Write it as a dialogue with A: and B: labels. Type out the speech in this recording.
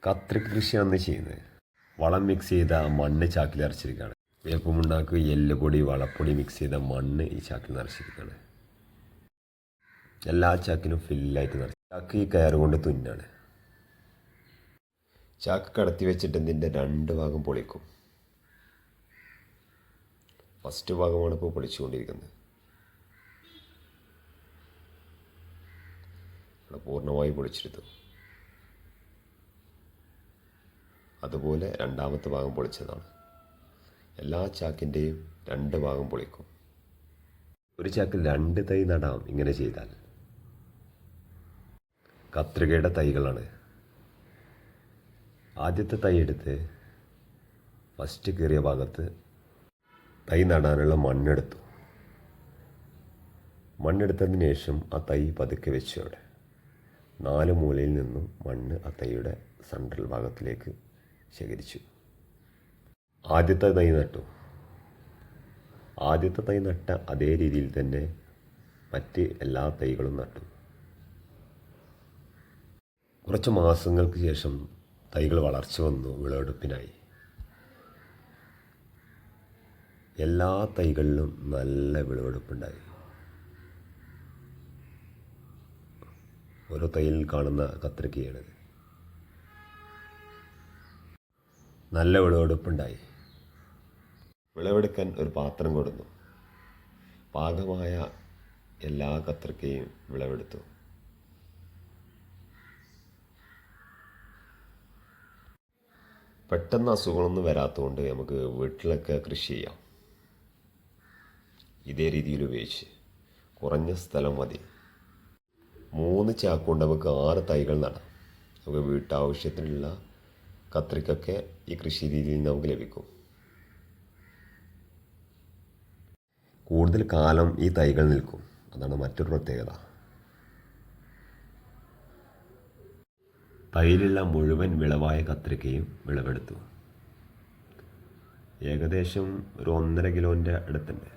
A: കത്രിക കൃഷിയാണ് ചെയ്യുന്നത്. വളം മിക്സ് ചെയ്ത മണ്ണ് ചാക്കിൽ നിറച്ചിരിക്കുകയാണ്. വേപ്പുമുണ്ടാക്ക്, എല്ലുപൊടി, വളപ്പൊടി മിക്സ് ചെയ്ത മണ്ണ് ഈ ചാക്കിൽ നിറച്ചിരിക്കുകയാണ്. എല്ലാ ചാക്കിനും ഫില്ലായിട്ട് നിറച്ച് ചാക്ക് ഈ കയറ് കൊണ്ട് തുന്നാണ്. ചാക്ക് കടത്തി വെച്ചിട്ട് ഇതിൻ്റെ 2 ഭാഗം പൊളിക്കും. ഫസ്റ്റ് ഭാഗമാണ് ഇപ്പോൾ പൊളിച്ചുകൊണ്ടിരിക്കുന്നത്. പൂർണ്ണമായി പൊളിച്ചെടുത്തു. അതുപോലെ രണ്ടാമത്തെ ഭാഗം പൊളിച്ചതാണ്. എല്ലാ ചാക്കിൻ്റെയും 2 ഭാഗം പൊളിക്കും. ഒരു ചാക്കിൽ 2 തൈ നടാം ഇങ്ങനെ ചെയ്താൽ. കത്രികയുടെ തൈകളാണ്. ആദ്യത്തെ തൈ എടുത്ത് ഫസ്റ്റ് കീറിയ ഭാഗത്ത് തൈ നടാനുള്ള മണ്ണെടുത്തു. മണ്ണെടുത്തതിന് ശേഷം ആ തൈ പതുക്കെ വെച്ചു. അവിടെ 4 മൂലയിൽ നിന്നും മണ്ണ് ആ തൈയുടെ സെൻട്രൽ ഭാഗത്തിലേക്ക് ശേഖരിച്ചു. ആദ്യത്തെ തൈ നട്ടു. ആദ്യത്തെ തൈ നട്ട അതേ രീതിയിൽ തന്നെ മറ്റ് എല്ലാ തൈകളും നട്ടു. കുറച്ച് മാസങ്ങൾക്ക് ശേഷം തൈകൾ വളർച്ച വന്നു, വിളവെടുപ്പിനായി. എല്ലാ തൈകളിലും നല്ല വിളവെടുപ്പുണ്ടായി. ഓരോ തൈയിൽ കാണുന്ന കത്രികയാണിത്. നല്ല വിളവെടുപ്പുണ്ടായി. വിളവെടുക്കാൻ ഒരു പാത്രം കൊടുത്തു. പാകമായ എല്ലാ കത്രികയും വിളവെടുത്തു. പെട്ടെന്ന് അസുഖങ്ങളൊന്നും വരാത്തതുകൊണ്ട് നമുക്ക് വീട്ടിലൊക്കെ കൃഷി ചെയ്യാം. ഇതേ രീതിയിൽ ഉപയോഗിച്ച് കുറഞ്ഞ സ്ഥലം മതി. 3 ചാക്കുകൊണ്ട് നമുക്ക് 6 തൈകൾ നടാം. നമുക്ക് വീട്ടാവശ്യത്തിനുള്ള കത്രിക്കൊക്കെ ഈ കൃഷി രീതിയിൽ നമുക്ക് ലഭിക്കും. കൂടുതൽ കാലം ഈ തൈകൾ നിൽക്കും. അതാണ് മറ്റൊരു പ്രത്യേകത. തൈയിലുള്ള മുഴുവൻ വിളവായ കത്രിക്കയും വിളവെടുത്തു. ഏകദേശം ഒരു 1.5 കിലോൻ്റെ അടുത്തുണ്ട്.